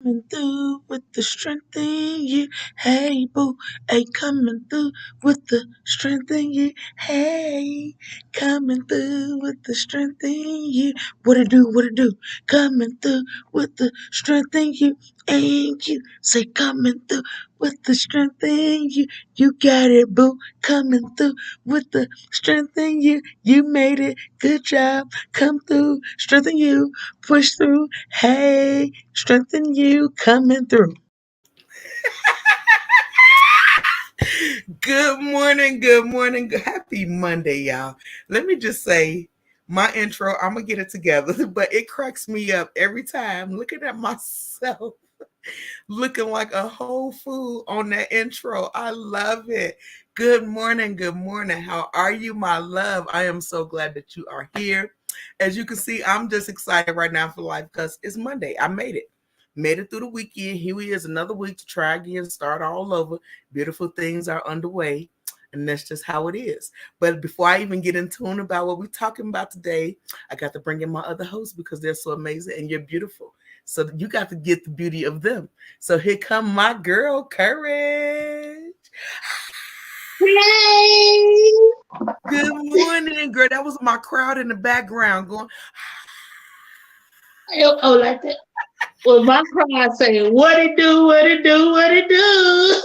Coming through with the strength in you. Hey, boo. Hey, coming through with the strength in you. Hey, coming through with the strength in you. What it do? What it do? Coming through with the strength in you. Ain't you? Say, coming through with the strength in you. You got it, boo. Coming through with the strength in you. You made it. Good job. Come through. Strengthen you. Push through. Hey, strengthen you coming through. Good morning, good morning. Happy Monday, y'all. Let me just say, my intro, I'm going to get it together, but it cracks me up every time looking at myself looking like a whole food on that intro. I love it. Good morning, good morning. How are you, my love? I am so glad that you are here. As you can see, I'm just excited right now for life because it's Monday. I made it. Made it through the weekend. Here we is another week to try again, start all over. Beautiful things are underway. And that's just how it is. But before I even get in tune about what we're talking about today, I got to bring in my other hosts because they're so amazing and you're beautiful. So you got to get the beauty of them. So here come my girl, Courage. Hey! Good morning, girl. That was my crowd in the background going. Oh, like that. Well, my crowd saying, "What it do? What it do? What it do?"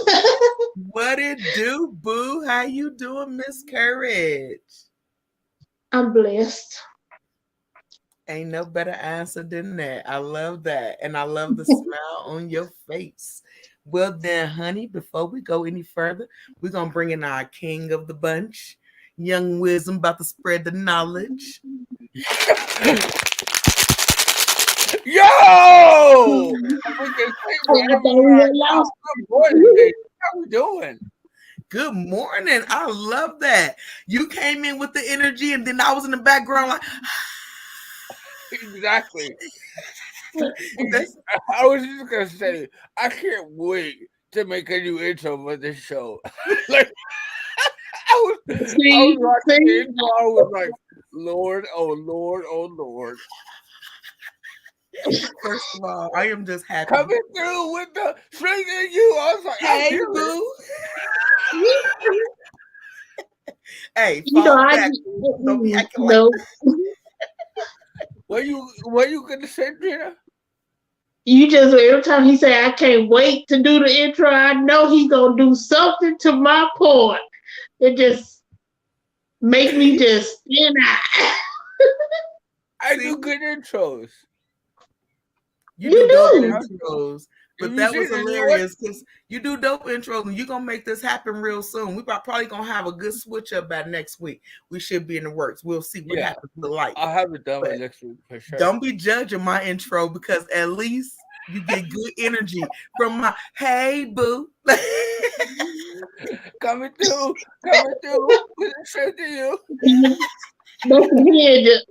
What it do, boo? How you doing, Miss Courage? I'm blessed. Ain't no better answer than that. I love that. And I love the smile on your face. Well, then, honey, before we go any further, we're going to bring in our king of the bunch, young wisdom about to spread the knowledge. Yo! I thought we were lost. Good morning, baby. How we doing? Good morning. I love that. You came in with the energy, and then I was in the background like, Exactly. that's I was just gonna say, I can't wait to make a new intro for this show. Like I was See, watching the see, intro, I was like, Lord, oh Lord, oh Lord. first of all, I am just happy. Coming through with the strength in you. I was like, I Hey, feel it. boo. Hey, you know, fall back. Don't be acting like no. What you gonna say, Gina? You just every time he say, "I can't wait to do the intro," I know he gonna do something to my part that just make me just out. I see do good intros. you You do dope do. intros. If But you that see was the new one, hilarious because you do dope intros and you're gonna make this happen real soon. We probably gonna have a good switch up by next week. We should be in the works. We'll see what yeah, happens to life. I'll have it done by But next week for sure. don't be judging my intro because at least you get good energy from my hey boo. Coming through with a shirt to you. That's the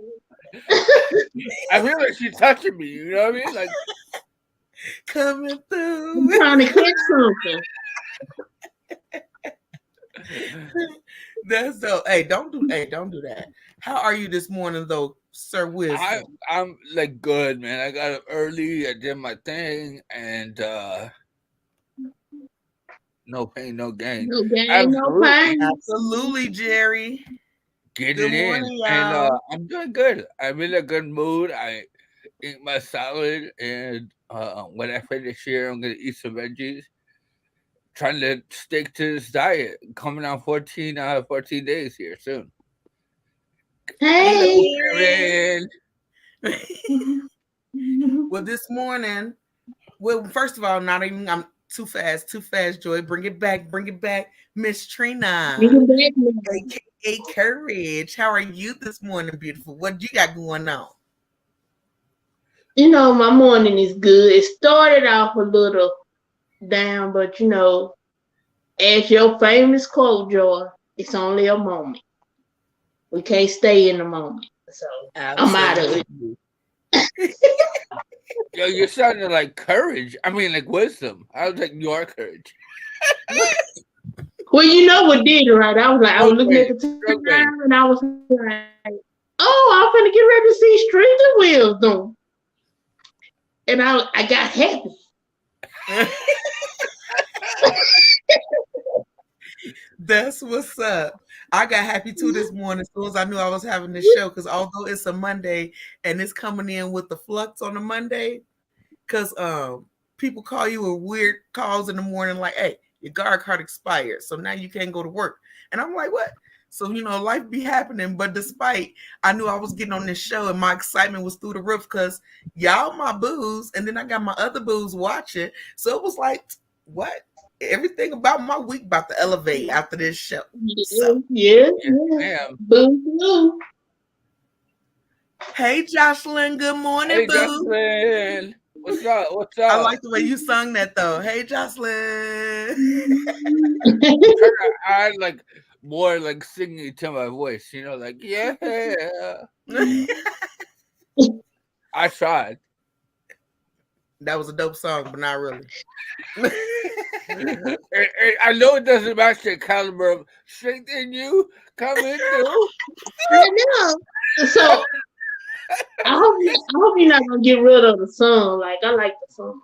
I feel like she's touching me, you know what I mean? Like, Coming I'm through. trying to catch something. That's so. Hey, don't do that. How are you this morning though, Sir I, Wisdom? I'm like good, man. I got up early, I did my thing, and no pain, no gain. No gain, no Absolutely. pain. Absolutely, Jerry. Get Good it in. morning, And y'all. I'm doing good. I'm in a good mood. I ate my salad, and when I finish here, I'm gonna eat some veggies. Trying to stick to this diet. Coming on 14 days here soon. Hey. Hello, Period. Karen. Well, this morning, well, first of all, not even I'm too fast, Joy. Bring it back, Miss Bring Trina, it back now. aka Courage. How are you this morning, beautiful? What you got going on? You know, my morning is good. It started off a little down, but as your famous quote, Joy, it's only a moment. We can't stay in the moment. So I'm out of it. Absolutely. Yo, you're sounding like courage. I mean, like wisdom. I was like, your courage. Well, you know what did it, right? I was Drug looking at bank. the Drug time bank. and I was like, oh, I'm gonna get ready to see Strength and Wisdom. And I got happy. That's what's up. I got happy too this morning as soon as I knew I was having this show because although it's a Monday and it's coming in with the flux on a Monday, because people call you with weird calls in the morning like, hey, your guard card expired, so now you can't go to work. And I'm like, what? So, life be happening. But despite, I knew I was getting on this show and my excitement was through the roof because y'all my booze. And then I got my other booze watching. So it was like, what? Everything about my week about to elevate after this show. So, Yeah. Damn. Boo. hey, Jocelyn. Good morning, Hey, boo. Jocelyn. What's up? What's I up? like the way you sung that, though. Hey, Jocelyn. I'm trying to add like more like singing to my voice, like yeah. I tried. That was a dope song, but not really. I know it doesn't match the caliber of strength in you coming through. I know. So I hope you're not gonna get rid of the song. Like I like the song.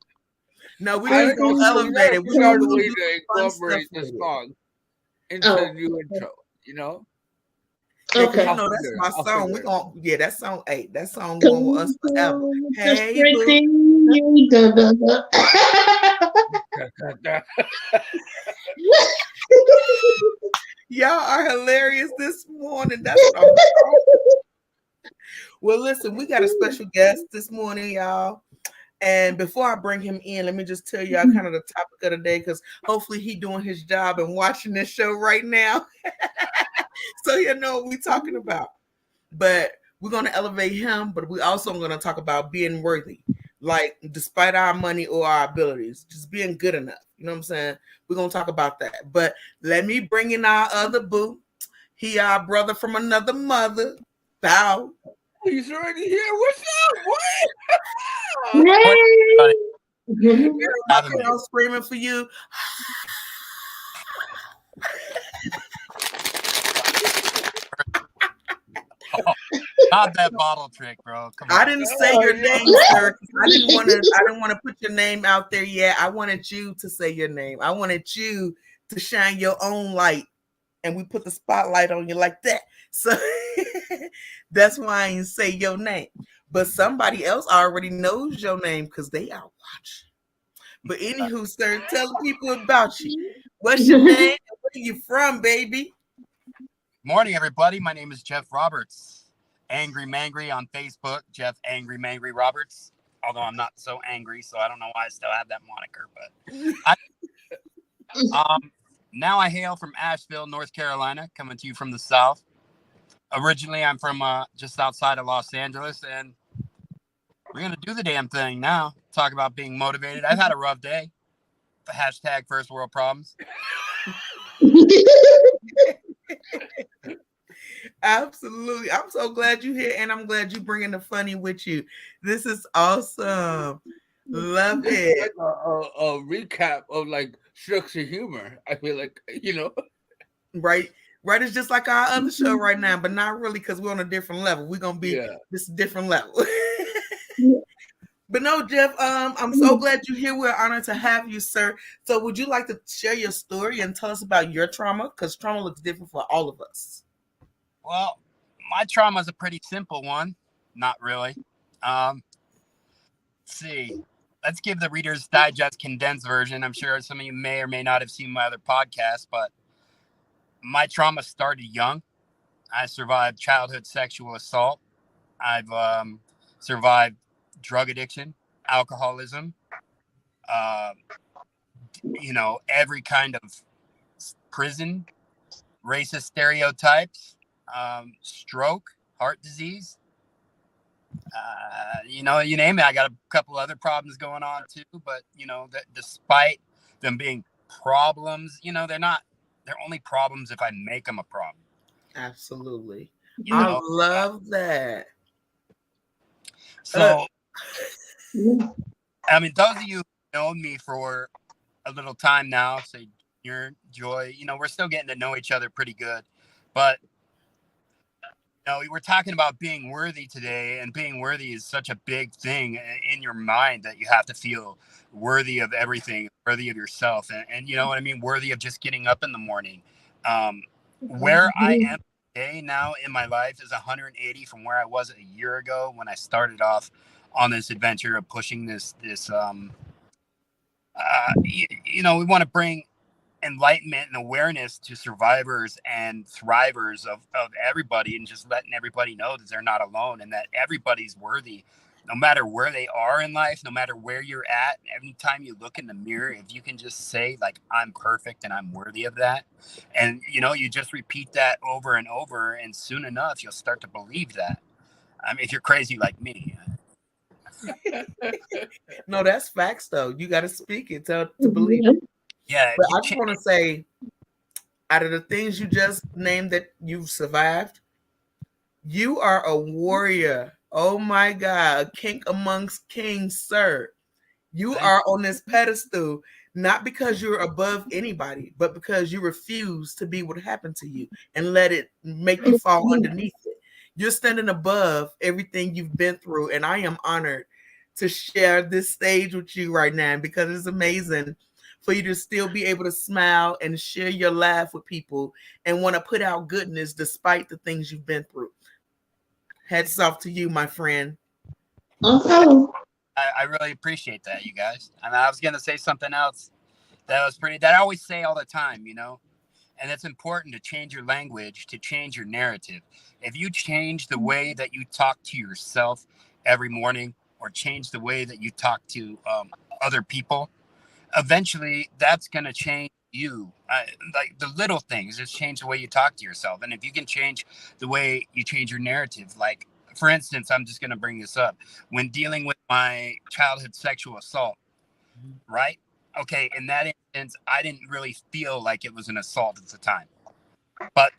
No, we I just know gonna we elevate gotta it. figure out a We'll way do to fun stuff incorporate the with it. song into the new intro. Yeah, 'cause Okay. that's my I'll song. figure We that song. Hey, that song going with us forever. The Hey, strength boo. in you. Dun, dun, dun. it. Y'all are hilarious this morning. That's what I'm talking. Well, listen, we got a special guest this morning, y'all. And before I bring him in, let me just tell y'all kind of the topic of the day, because hopefully he doing his job and watching this show right now. So you know what we're talking about. But we're going to elevate him, but we also going to talk about being worthy. Like, despite our money or our abilities, just being good enough. You know what I'm saying? We're going to talk about that. But let me bring in our other boo. He our brother from another mother. Bow. He's already here. What's up? What? Yay! I'm screaming for you. Not that bottle trick, bro. Come on. I didn't say your name, sir. I didn't want to put your name out there yet. I wanted you to say your name. I wanted you to shine your own light, and we put the spotlight on you like that. So that's why I didn't say your name. But somebody else already knows your name because they are watching. But anywho, sir, tell the people about you. What's your name? And where you from, baby? Morning, everybody. My name is Jeff Roberts. Angry Mangry on Facebook. Jeff Angry Mangry Roberts. Although I'm not so angry, so I don't know why I still have that moniker. But now I hail from Asheville, North Carolina, coming to you from the South. Originally, I'm from just outside of Los Angeles, and we're gonna do the damn thing now. Talk about being motivated. I've had a rough day. The hashtag first world problems. Absolutely. I'm so glad you're here, and I'm glad you bringing the funny with you. This is awesome. Love This is it. like a recap of like structured humor. I feel like Right. Right. It's just like our other show right now, but not really because we're on a different level. We're gonna be this different level. But no, Jeff, I'm so glad you're here. We're honored to have you, sir. So would you like to share your story and tell us about your trauma? Because trauma looks different for all of us. Well, my trauma is a pretty simple one. Not really. Let's see. Let's give the Reader's Digest condensed version. I'm sure some of you may or may not have seen my other podcast, but my trauma started young. I survived childhood sexual assault. I've survived drug addiction, alcoholism, every kind of prison, racist stereotypes, stroke, heart disease. You name it. I got a couple other problems going on too, but despite them being problems, they're only problems if I make them a problem. Absolutely. I love that. So, I mean, those of you who know me for a little time now, say Joy, we're still getting to know each other pretty good, but No, we're talking about being worthy today, and being worthy is such a big thing in your mind that you have to feel worthy of everything, worthy of yourself, and you know what I mean, worthy of just getting up in the morning. Where I am today now in my life is 180 from where I was a year ago when I started off on this adventure of pushing we want to bring enlightenment and awareness to survivors and thrivers of everybody, and just letting everybody know that they're not alone and that everybody's worthy, no matter where they are in life, no matter where you're at. Every time you look in the mirror, if you can just say, like, I'm perfect and I'm worthy of that, and you just repeat that over and over, and soon enough you'll start to believe that. I mean, if you're crazy like me. No, that's facts though. You got to speak it to believe it. Yeah, But I just want to say, out of the things you just named that you've survived, you are a warrior. Oh my God, a king amongst kings, sir. You are on this pedestal not because you're above anybody, but because you refuse to be what happened to you and let it make you fall underneath it. You're standing above everything you've been through, and I am honored to share this stage with you right now because it's amazing for you to still be able to smile and share your laugh with people and want to put out goodness despite the things you've been through. Hats off to you, my friend. I really appreciate that, you guys. And I was going to say something else that I always say all the time, and it's important to change your language, to change your narrative. If you change the way that you talk to yourself every morning, or change the way that you talk to other people, eventually that's going to change you. Like the little things, just change the way you talk to yourself. And if you can change the way you change your narrative, like, for instance, I'm just going to bring this up. When dealing with my childhood sexual assault, right? Okay, in that instance, I didn't really feel like it was an assault at the time. But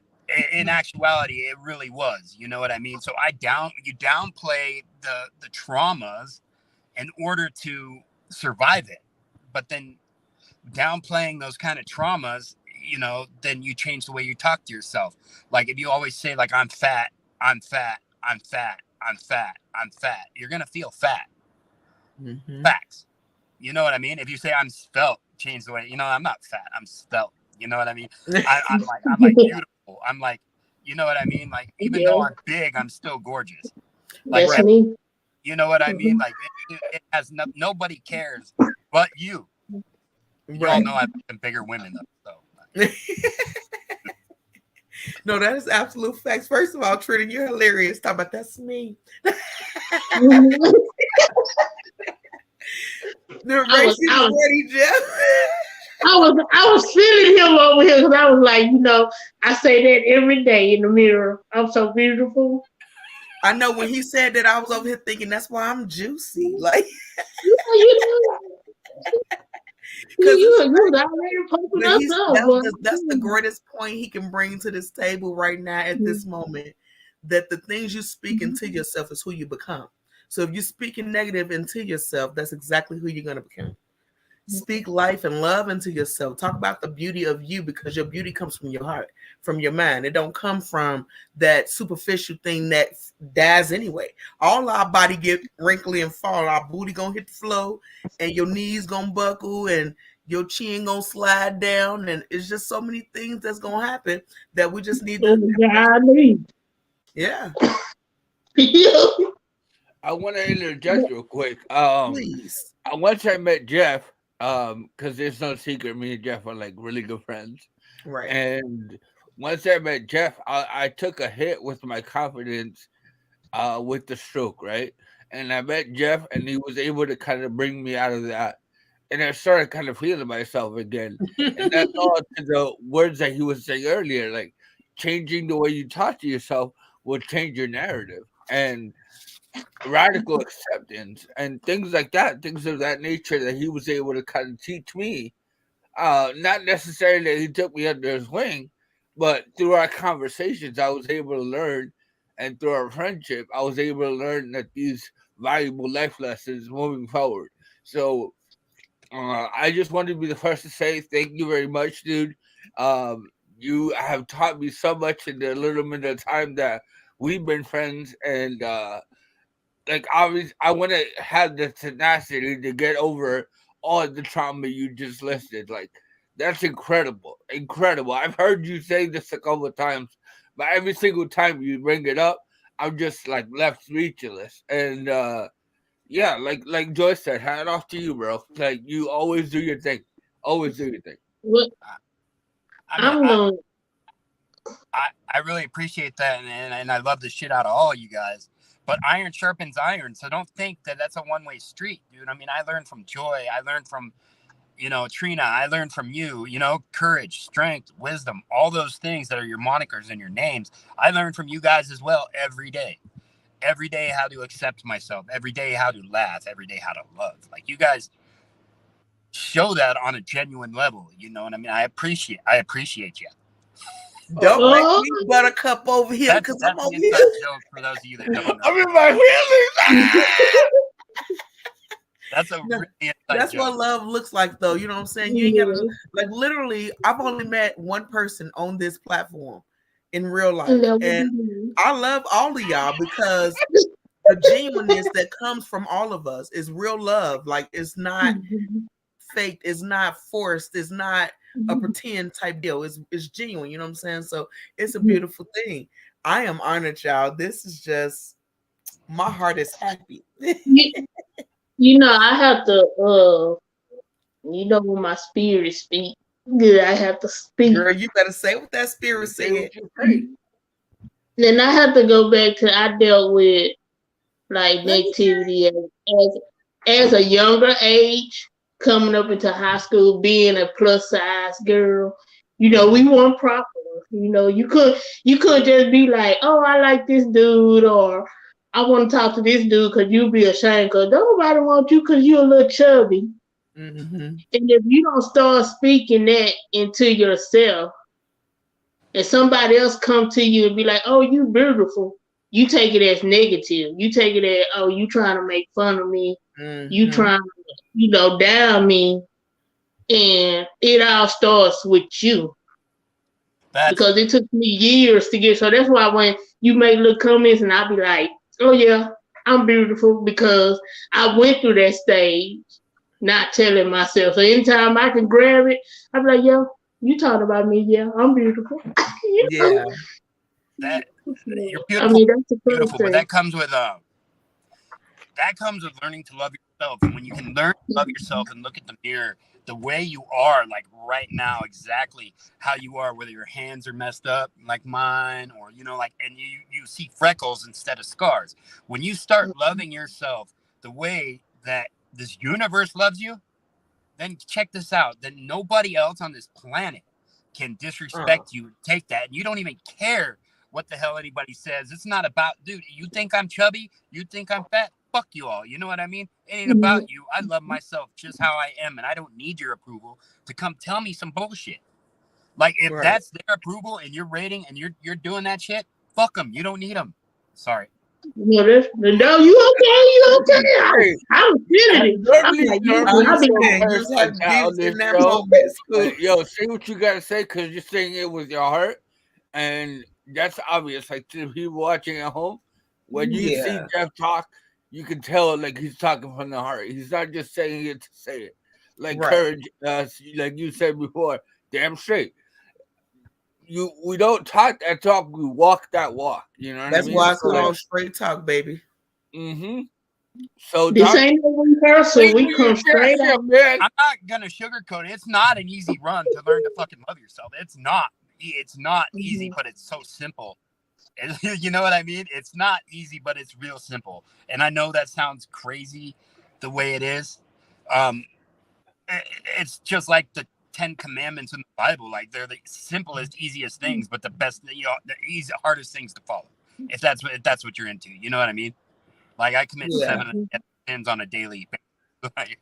in actuality, it really was. You know what I mean? So you downplay the traumas in order to survive it. But then downplaying those kind of traumas, then you change the way you talk to yourself. Like if you always say, like, I'm fat, I'm fat, I'm fat, I'm fat, I'm fat, you're going to feel fat. Mm-hmm. Facts. You know what I mean? If you say I'm svelte, change the way, I'm not fat, I'm svelte. You know what I mean? I'm like beautiful. I'm like, you know what I mean? Like, even though I'm big, I'm still gorgeous. Like, That's me. you know what I mean? Like, it has nobody cares but you. You all know I've been bigger women though. So. No, that is absolute facts. First of all, Trina, you're hilarious. Talk about that's me. The race is ready, Jeff. I was feeling him over here because I was like, I say that every day in the mirror. I'm so beautiful. I know when he said that, I was over here thinking that's why I'm juicy. Like, that's the greatest point he can bring to this table right now at this moment. That the things you speak into yourself is who you become. So if you're speaking negative into yourself, that's exactly who you're going to become. Speak life and love into yourself. Talk about the beauty of you, because your beauty comes from your heart, from your mind. It don't come from that superficial thing that dies anyway. All our body get wrinkly and fall. Our booty gonna hit the floor, and your knees gonna buckle, and your chin gonna slide down, and it's just so many things that's gonna happen that we just need to. Yeah. I want to interject real quick. Please. Once I met Jeff, because there's no secret, me and Jeff are like really good friends. Right. And once I met Jeff, I took a hit with my confidence with the stroke, right? And I met Jeff, and he was able to kind of bring me out of that. And I started kind of feeling myself again. And that's all to the words that he was saying earlier, like changing the way you talk to yourself will change your narrative. And radical acceptance and things like that, things of that nature that he was able to kind of teach me. Not necessarily that he took me under his wing, but through our conversations, I was able to learn, and through our friendship, I was able to learn that these valuable life lessons moving forward. So I just wanted to be the first to say thank you very much, dude. You have taught me so much in the little bit of time that we've been friends, and like obviously, I want to have the tenacity to get over all the trauma you just listed. Like that's incredible, incredible. I've heard you say this a couple of times, but every single time you bring it up, I'm just like left speechless. And yeah, like Joyce said, hat off to you, bro. Like you always do your thing, always do your thing. What I mean, I'm gonna I really appreciate that, and I love the shit out of all you guys. But iron sharpens iron, so don't think that that's a one-way street, dude. I mean, I learned from Joy, I learned from Trina, I learned from you, courage, strength, wisdom, all those things that are your monikers and your names. I learned from you guys as well every day. Every day how to accept myself, every day how to laugh, every day how to love. Like you guys show that on a genuine level, you know what I mean? I appreciate you. Don't make oh, me buttercup over here That's because I'm an over inside here. joke for those of you that don't know. I'm in my feelings. That's a No, really inside That's joke. what love looks like, though. You know what I'm saying? You ain't gotta like literally. I've only met one person on this platform in real life, that would and be I love all of y'all because the genuineness that comes from all of us is real love. Like it's not faked, it's not forced, it's not a pretend type deal. It's genuine. You know what I'm saying? So it's a beautiful thing. I am honored, y'all. This is just my heart is happy. I have to when my spirit speak. Good, I have to speak. Girl, you better say what that spirit said. Then I have to go back to I dealt with like negativity as a younger age, coming up into high school, being a plus size girl. We weren't proper. You could just be like, oh, I like this dude, or I want to talk to this dude because you'd be ashamed because nobody wants you because you're a little chubby. Mm-hmm. And if you don't start speaking that into yourself, and somebody else come to you and be like, "Oh, you beautiful," you take it as negative. You take it as, "Oh, you trying to make fun of me. You Mm-hmm. trying to, down me." And it all starts with you That's because it took me years to get. So that's why when you make little comments and I'll be like, "Oh yeah, I'm beautiful," because I went through that stage, not telling myself. So anytime I can grab it, I'm like, "Yo, you talking about me? Yeah, I'm beautiful." you know? Yeah. that you're I beautiful, mean, that's the first beautiful, but thing. that comes with learning to love yourself. And when you can learn to love yourself and look at the mirror the way you are, like right now, exactly how you are, whether your hands are messed up like mine, or like, and you see freckles instead of scars. When you start loving yourself the way that this universe loves you, then check this out. Then nobody else on this planet can disrespect you, take that, and you don't even care what the hell anybody says. It's not about, dude, you think I'm chubby? You think I'm fat? Fuck you all. You know what I mean? It ain't about you. I love myself just how I am, and I don't need your approval to come tell me some bullshit. Like, if Right. that's their approval and you're rating and you're doing that shit, fuck them. You don't need them. Sorry. No, you okay? You okay? Hey, I was feeling it. I'm normally, like, I normally I'll be we don't understand. You curse just like have that on gifts this in that show. moment. It's cool. But yo, say what you gotta say because you're saying it with your heart, and that's obvious. Like to the people watching at home, when you see Yeah. Jeff talk, you can tell like he's talking from the heart. He's not just saying it to say it. Like Right. courage, like you said before, damn straight. We don't talk that talk, we walk that walk. You know what I That's mean? why it's So like, called straight talk, baby. mm-hmm. So this Doc, ain't no rehearsal. say We for your come straight shit, out. man. I'm not gonna sugarcoat it. It's not an easy run to learn to fucking love yourself. It's not. It's not easy, but it's so simple. You know what I mean? It's not easy, but it's real simple. And I know that sounds crazy, the way it is. Um, it's just like the Ten Commandments in the Bible. Like they're the simplest, easiest things, but the best, the easy, hardest things to follow. If that's what you're into, you know what I mean? Like I commit Yeah. 7 sins on a daily basis.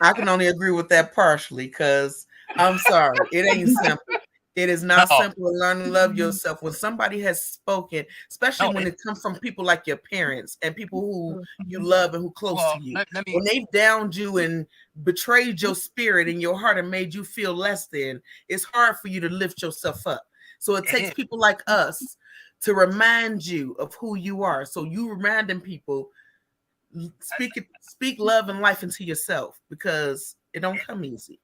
I can only agree with that partially because I'm sorry. It ain't simple. It is not No, simple to learn to love yourself. When somebody has spoken, especially no. when it comes from people like your parents and people who you love and who close to Well, you, let me. when they've downed you and betrayed your spirit and your heart and made you feel less than, it's hard for you to lift yourself up. So it takes It people like us to remind you of who you are. So you reminding people, speak love and life into yourself, because it don't come easy.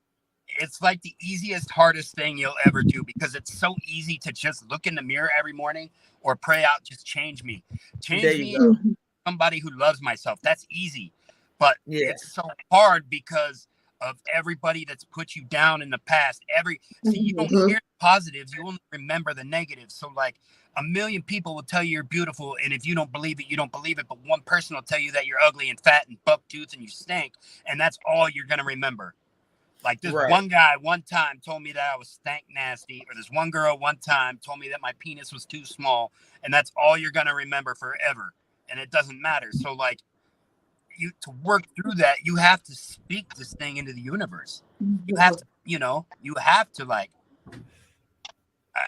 It's like the easiest, hardest thing you'll ever do, because it's so easy to just look in the mirror every morning or pray out, just change me. There Change you me go. somebody who loves myself. That's easy. But Yeah. it's so hard because of everybody that's put you down in the past. See, you don't hear the positives, you only remember the negatives. So like a million people will tell you you're beautiful, and if you don't believe it, you don't believe it. But one person will tell you that you're ugly and fat and buck tooth and you stink, and that's all you're gonna remember. Like this Right. one guy one time told me that I was stank nasty, or this one girl one time told me that my penis was too small, and that's all you're gonna remember forever. And it doesn't matter. So like, you to work through that, you have to speak this thing into the universe. You have to, you have to like,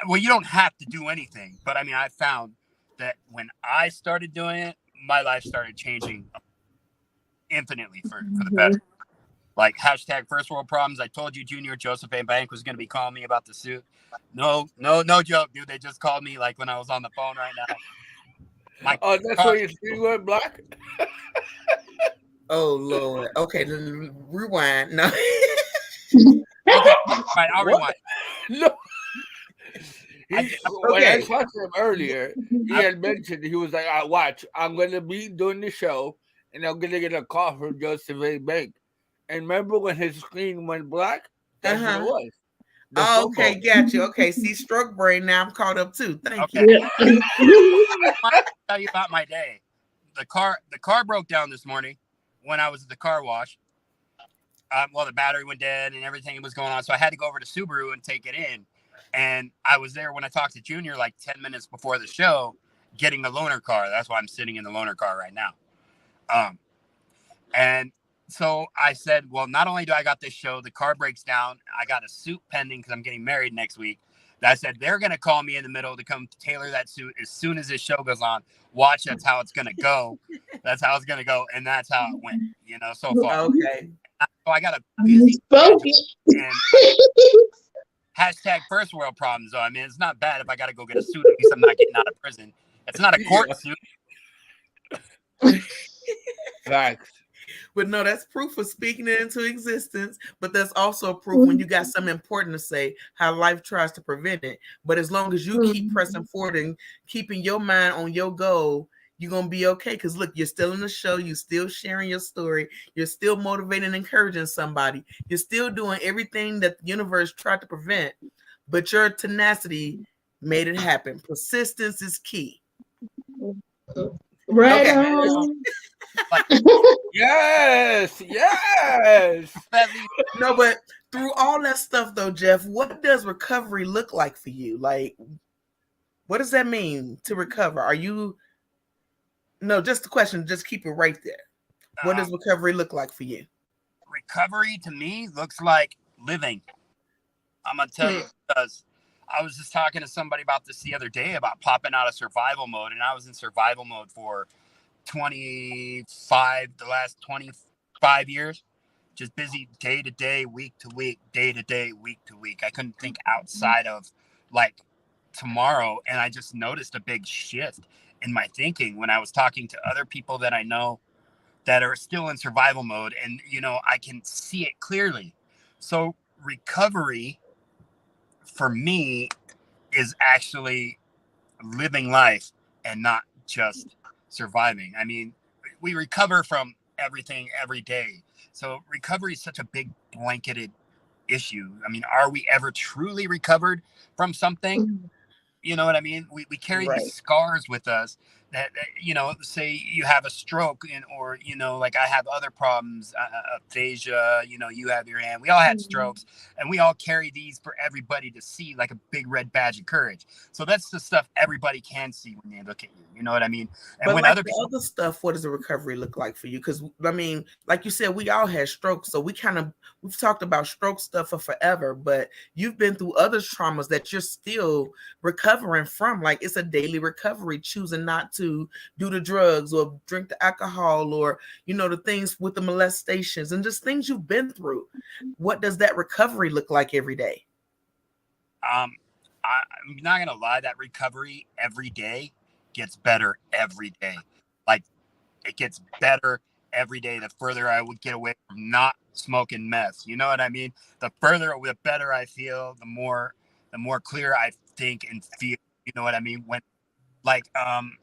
well, you don't have to do anything, but I mean, I found that when I started doing it, my life started changing infinitely for the better. Like hashtag first world problems. I told you Junior Joseph A. Bank was going to be calling me about the suit. No joke, dude. They just called me like when I was on the phone right now. Oh, that's why you went black? Oh Lord. Okay, rewind. No. Okay, I'll rewind. No. When I Okay. talked to him earlier, he had mentioned, he was like, watch, I'm going to be doing the show, and I'm going to get a call from Joseph A. Bank. And remember when his screen went black? That's what it was. Oh, okay, got you. Okay, see, stroke brain. Now I'm caught up too. Thank you. I'll tell you about my day. The car broke down this morning when I was at the car wash. Well, the battery went dead and everything was going on, so I had to go over to Subaru and take it in. And I was there when I talked to Junior like 10 minutes before the show, getting the loaner car. That's why I'm sitting in the loaner car right now. And so I said, well, not only do I got this show, the car breaks down, I got a suit pending because I'm getting married next week. I said, they're going to call me in the middle to come tailor that suit as soon as this show goes on. Watch, that's how it's going to go. That's how it's going to go. And that's how it went, so far. Okay. So I got a busy schedule, and hashtag first world problems, though. I mean, it's not bad if I got to go get a suit. At least I'm not getting out of prison. It's not a court suit. Facts. But no, that's proof of speaking it into existence. But that's also proof when you got something important to say, how life tries to prevent it. But as long as you keep pressing forward and keeping your mind on your goal, you're going to be okay. Because look, you're still in the show. You're still sharing your story. You're still motivating and encouraging somebody. You're still doing everything that the universe tried to prevent. But your tenacity made it happen. Persistence is key. Right Okay. on. Yes. No, but through all that stuff though, Jeff, what does recovery look like for you? Like, what does that mean to recover? Just the question, just keep it right there. What does recovery look like for you? Recovery to me looks like living. I'm going to tell you, because I was just talking to somebody about this the other day about popping out of survival mode. And I was in survival mode for the last 25 years, just busy day to day, week to week, day to day, week to week. I couldn't think outside of like tomorrow. And I just noticed a big shift in my thinking when I was talking to other people that I know that are still in survival mode. And, I can see it clearly. So recovery for me is actually living life and not just surviving. I mean, we recover from everything every day. So recovery is such a big blanketed issue. I mean, are we ever truly recovered from something? You know what I mean? We carry these scars with us that say you have a stroke or, like I have other problems, aphasia, you have your hand. We all had strokes, and we all carry these for everybody to see, like a big red badge of courage. So that's the stuff everybody can see when they look at you. You know what I mean? And but when like other people, other stuff, what does a recovery look like for you? Because I mean, like you said, we all had strokes, so we've talked about stroke stuff for forever. But you've been through other traumas that you're still recovering from. Like it's a daily recovery, choosing not to do the drugs or drink the alcohol or the things with the molestations and just things you've been through. What does that recovery look like every day? I'm not gonna lie, that recovery every day gets better every day. Like it gets better every day. The further I would get away from not smoking meth, you know what I mean? The better I feel, the more clear I think and feel. You know what I mean?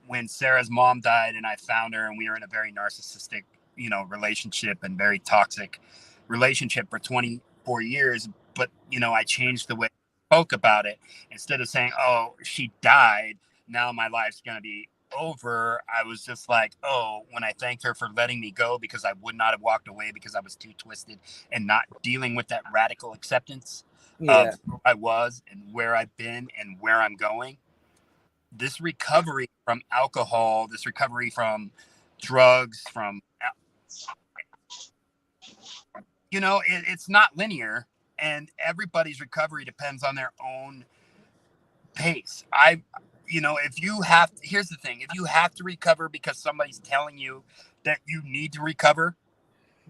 When Sarah's mom died and I found her and we were in a very narcissistic, relationship and very toxic relationship for 24 years. But, I changed the way I spoke about it. Instead of saying, oh, she died, now my life's going to be over. I was just like, oh, when I thanked her for letting me go because I would not have walked away because I was too twisted and not dealing with that radical acceptance Yeah. of who I was and where I've been and where I'm going. This recovery from alcohol, this recovery from drugs, it's not linear, and everybody's recovery depends on their own pace. Here's the thing: if you have to recover because somebody's telling you that you need to recover,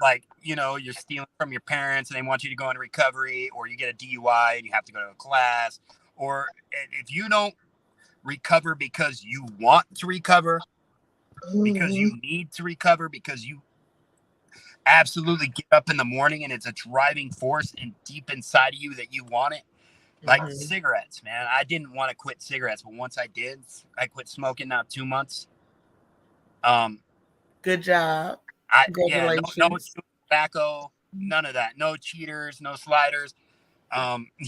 like you're stealing from your parents and they want you to go into recovery, or you get a DUI and you have to go to a class, or if you don't recover because you want to recover, because you need to recover, because you absolutely get up in the morning and it's a driving force and deep inside of you that you want it. Like cigarettes, man. I didn't want to quit cigarettes, but once I did, I quit smoking now 2 months. Good job. No tobacco, none of that. No cheaters, no sliders.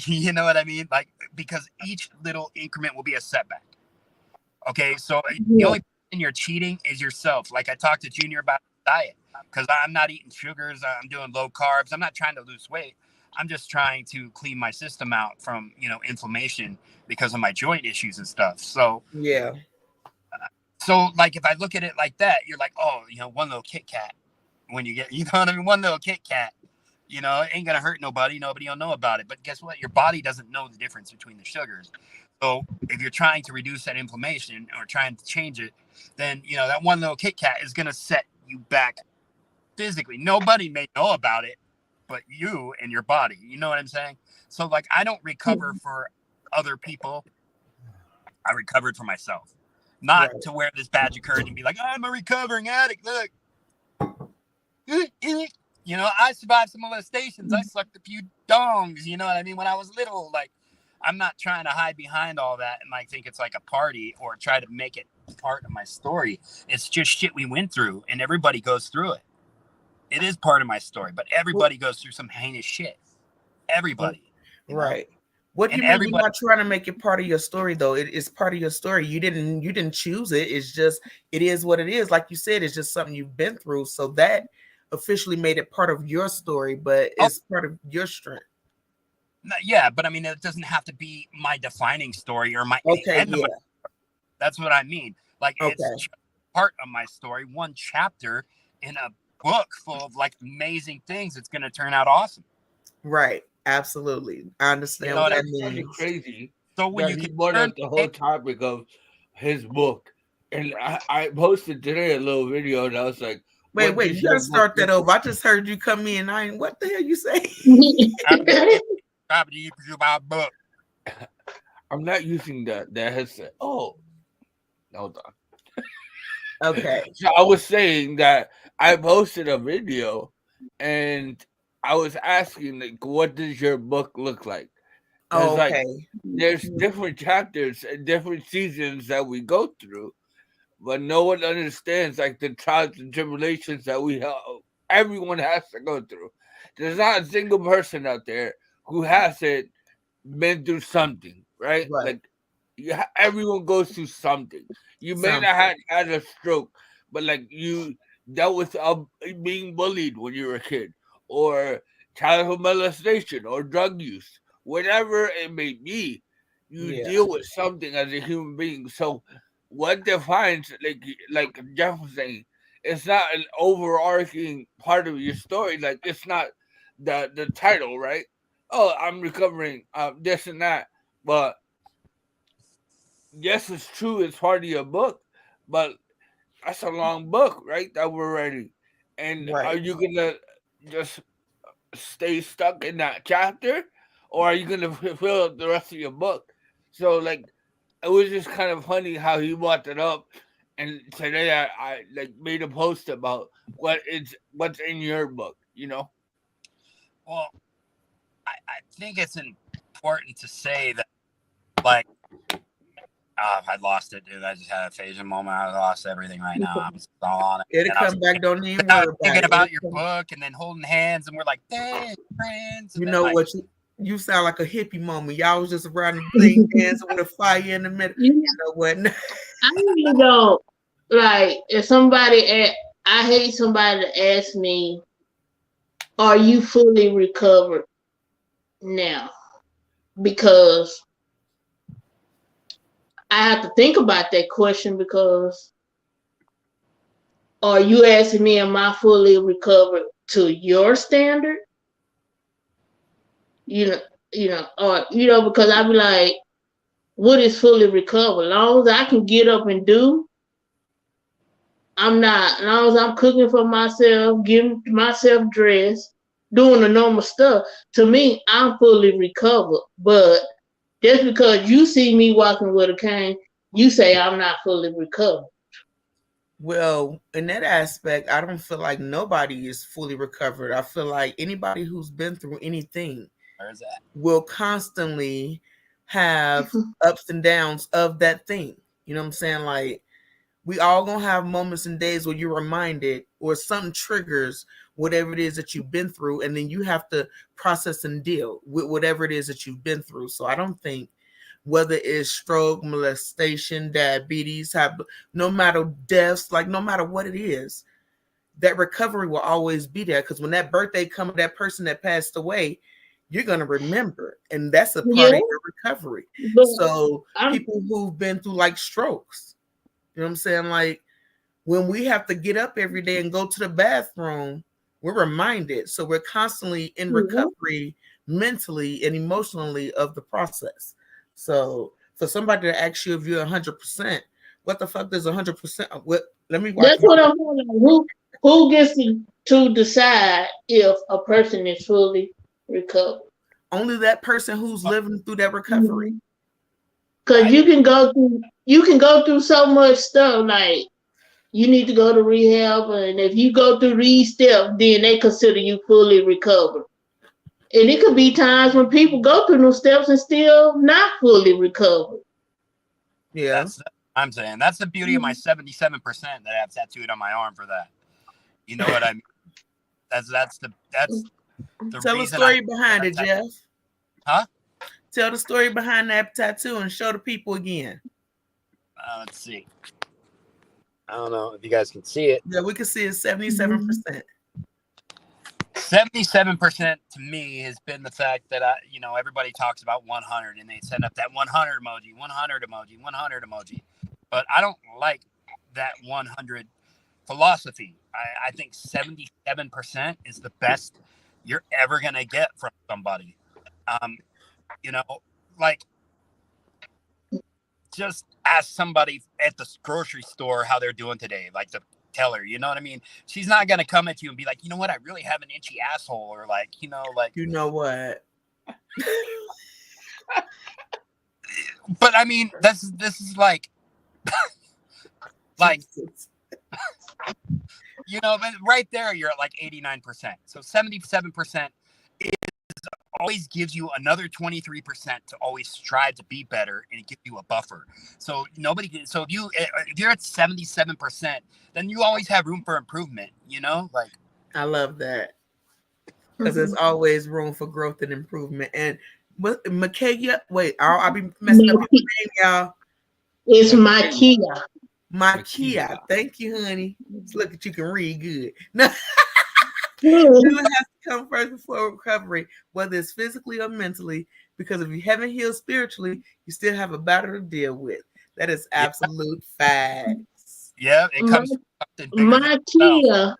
You know what I mean? Like, because each little increment will be a setback. Okay, so the only person you're cheating is yourself. Like I talked to Junior about diet, because I'm not eating sugars. I'm doing low carbs. I'm not trying to lose weight. I'm just trying to clean my system out from, inflammation because of my joint issues and stuff. So, yeah. So like, if I look at it like that, you're like, oh, one little Kit Kat when you get, what I mean? One little Kit Kat, it ain't going to hurt nobody. Nobody will know about it. But guess what? Your body doesn't know the difference between the sugars. So if you're trying to reduce that inflammation or trying to change it, then, that one little Kit Kat is going to set you back physically. Nobody may know about it, but you and your body, you know what I'm saying? So like, I don't recover for other people. I recovered for myself, not to wear this badge of courage and be like, I'm a recovering addict. Look, I survived some molestations. I sucked a few dongs. You know what I mean? When I was little, like, I'm not trying to hide behind all that and like think it's like a party or try to make it part of my story. It's just shit we went through, and everybody goes through it. It is part of my story, but everybody goes through some heinous shit. Everybody. Right. What do you mean you're not trying to make it part of your story, though? It is part of your story. You didn't choose it. It's just, it is what it is. Like you said, it's just something you've been through. So that officially made it part of your story, but it's part of your strength. Yeah, but I mean, it doesn't have to be my defining story or my end of my story. That's what I mean. Like, it's part of my story, one chapter in a book full of like amazing things. It's going to turn out awesome. Right. Absolutely. I understand what that means. Crazy. So when he brought up the whole topic of his book, and I posted today a little video, and I was like, wait, you gotta start that over. I just heard you come in. What the hell you say? Book. I'm not using that headset. Oh, hold on. Okay. So I was saying that I posted a video, and I was asking, like, what does your book look like? Oh, okay. Like, there's different chapters and different seasons that we go through, but no one understands like the trials and tribulations that everyone has to go through. There's not a single person out there who hasn't been through something, right? Like, everyone goes through something. You may not have had a stroke, but like you dealt with being bullied when you were a kid, or childhood molestation, or drug use, whatever it may be. You deal with something as a human being. So what defines, like Jeff was saying, it's not an overarching part of your story. Like, it's not the title, right? Oh, I'm recovering this and that. But yes, it's true, it's part of your book, but that's a long book, right? That we're writing. And are you gonna just stay stuck in that chapter, or are you gonna fulfill the rest of your book? So like, it was just kind of funny how he brought it up. And today I like made a post about what's in your book, you know. Well, I think it's important to say that, like, I lost it, dude. I just had a phasing moment. I lost everything right now. I'm just all on it. It'll come back. Don't even I worry was about thinking it. about your book, and then holding hands, and we're like, "Dang, friends." You know what? You sound like a hippie moment. Y'all was just around the thing dancing with a fire in the middle. You know what? I really don't like if somebody. I hate somebody to ask me, "Are you fully recovered now?" Because I have to think about that question because are you asking me, am I fully recovered to your standard? Because I'd be like, what is fully recovered? As long as I can get up and do, I'm not. As long as I'm cooking for myself, getting myself dressed, doing the normal stuff, to me, I'm fully recovered. But just because you see me walking with a cane, you say I'm not fully recovered. Well, in that aspect, I don't feel like nobody is fully recovered. I feel like anybody who's been through anything will constantly have ups and downs of that thing. You know what I'm saying? Like, we all gonna have moments and days where you're reminded or something triggers whatever it is that you've been through, and then you have to process and deal with whatever it is that you've been through. So I don't think whether it's stroke, molestation, diabetes, no matter deaths, like no matter what it is, that recovery will always be there. Because when that birthday comes, that person that passed away, you're gonna remember, and that's a part of your recovery. So people who've been through like strokes, you know what I'm saying? Like when we have to get up every day and go to the bathroom, we're reminded. So we're constantly in recovery mentally and emotionally of the process. So for somebody to ask you if you're 100%, what the fuck does 100%? What? Let me watch. That's what I'm wondering. Who gets to decide if a person is fully recovered? Only that person who's living through that recovery. Because you can go through so much stuff. Like you need to go to rehab, and if you go through these steps, then they consider you fully recovered. And it could be times when people go through those steps and still not fully recovered. Yeah, that's I'm saying. That's the beauty of my 77% that I have tattooed on my arm for that. You know what I mean? That's the Tell the story behind it, Jeff. Huh? Tell the story behind that tattoo and show the people again. Let's see. I don't know if you guys can see it. Yeah, we can see it. 77%. 77% to me has been the fact that everybody talks about 100 and they send up that 100 emoji, 100 emoji, 100 emoji. But I don't like that 100 philosophy. I think 77% is the best you're ever going to get from somebody. Like just ask somebody at the grocery store how they're doing today. Like the teller, you know what I mean? She's not going to come at you and be like, you know what? I really have an itchy asshole, or like, you know what? But I mean, this is like, like, but right there, you're at like 89%. So 77% always gives you another 23% to always strive to be better, and it gives you a buffer. So if you're at 77%, then you always have room for improvement, like. I love that. Because there's always room for growth and improvement. And Makaya, wait, I'll be messing up your name, y'all. It's Makia. Makia. Thank you, honey. Let's look at you can read good. No. You have to come first before recovery, whether it's physically or mentally, because if you haven't healed spiritually, you still have a battle to deal with. That is absolute facts. Yeah, it comes from something bigger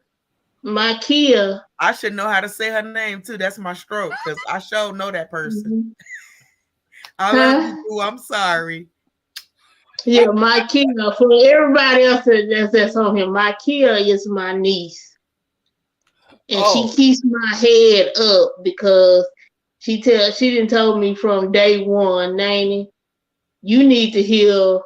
Makia. I should know how to say her name too. That's my stroke, because I sure know that person. I love you. I'm sorry. Yeah, Makia. For everybody else that's on here, Makia is my niece. And she keeps my head up because she didn't tell me from day one, Nanny, you need to heal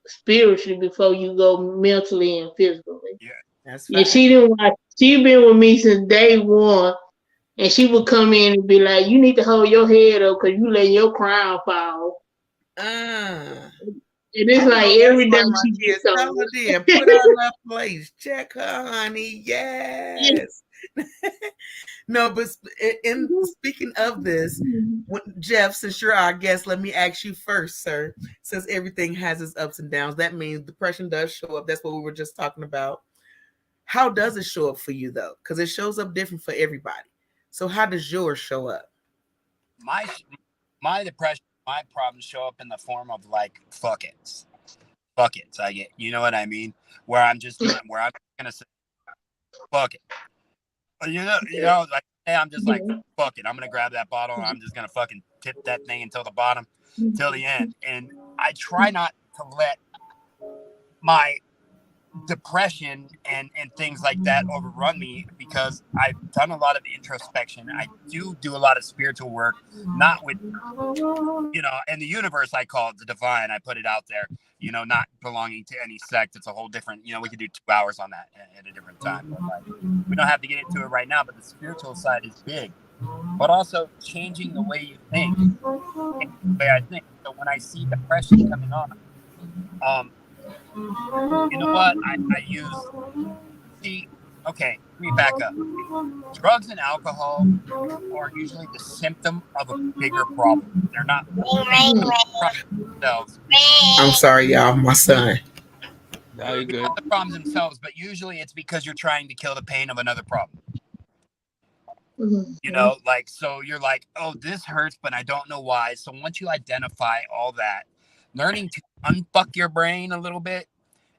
spiritually before you go mentally and physically. Yeah. That's And fine. she didn't watch. She been with me since day one, and she would come in and be like, "You need to hold your head up because you letting your crown fall." Uh, And it's I like know that's every day one of my she kids. gets on Tell her me. then. Put her in her place. Check her, honey. Yes. No, but in speaking of this, Jeff, since you're our guest, let me ask you first, sir. Since everything has its ups and downs, that means depression does show up. That's what we were just talking about. How does it show up for you though? Because it shows up different for everybody. So how does yours show up? My my depression, my problems show up in the form of like fuck it. I get, you know what I mean? Where I'm gonna say fuck it. Like hey, I'm just like fuck it. I'm gonna grab that bottle and I'm just gonna fucking tip that thing until the bottom, till the end. And I try not to let my depression and things like that overrun me because I've done a lot of introspection. I do a lot of spiritual work, not with in the universe I call it the divine. I put it out there, not belonging to any sect. It's a whole different, we could do 2 hours on that at a different time. But like we don't have to get into it right now, but the spiritual side is big. But also changing the way you think, the way I think. So when I see depression coming on, um, you know what? I use see, okay, let me back up. Drugs and alcohol are usually the symptom of a bigger problem. They're not the problem themselves. I'm sorry, y'all. My son. Now you They're not good. the problems themselves, but usually it's because you're trying to kill the pain of another problem. Like, so you're like, oh, this hurts, but I don't know why. So once you identify all that, learning to unfuck your brain a little bit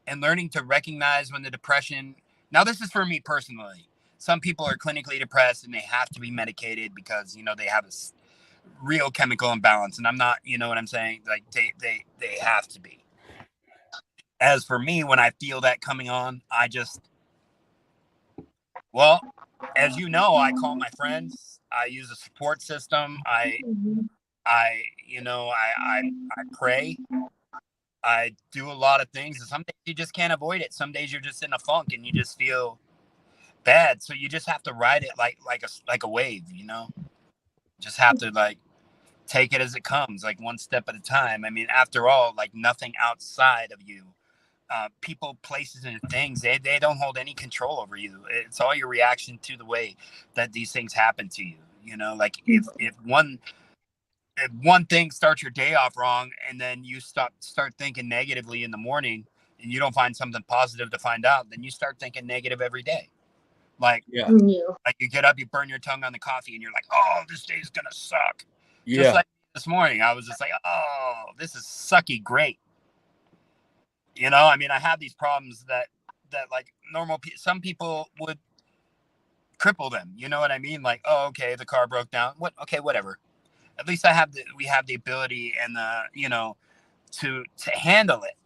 and learning to recognize when the depression, now this is for me personally. Some people are clinically depressed and they have to be medicated because, they have a real chemical imbalance. And I'm not, you know what I'm saying? Like they have to be. As for me, when I feel that coming on, well, as you know, I call my friends. I use a support system. I pray. I do a lot of things. And some days you just can't avoid it. Some days you're just in a funk and you just feel bad. So you just have to ride it like a wave. Just have to like take it as it comes, like one step at a time. I mean, after all, like nothing outside of you. People, places, and things, they don't hold any control over you. It's all your reaction to the way that these things happen to you. Like if one thing starts your day off wrong, and then you start thinking negatively in the morning, and you don't find something positive to find out, then you start thinking negative every day. Like Yeah. like you get up, you burn your tongue on the coffee, and you're like, oh, this day's gonna suck. Just Yeah. like this morning, I was just like, oh, this is sucky great. I mean, I have these problems that like some people would cripple them. You know what I mean? Like, oh, okay, the car broke down. What? Okay, whatever. At least we have the ability and the, to handle it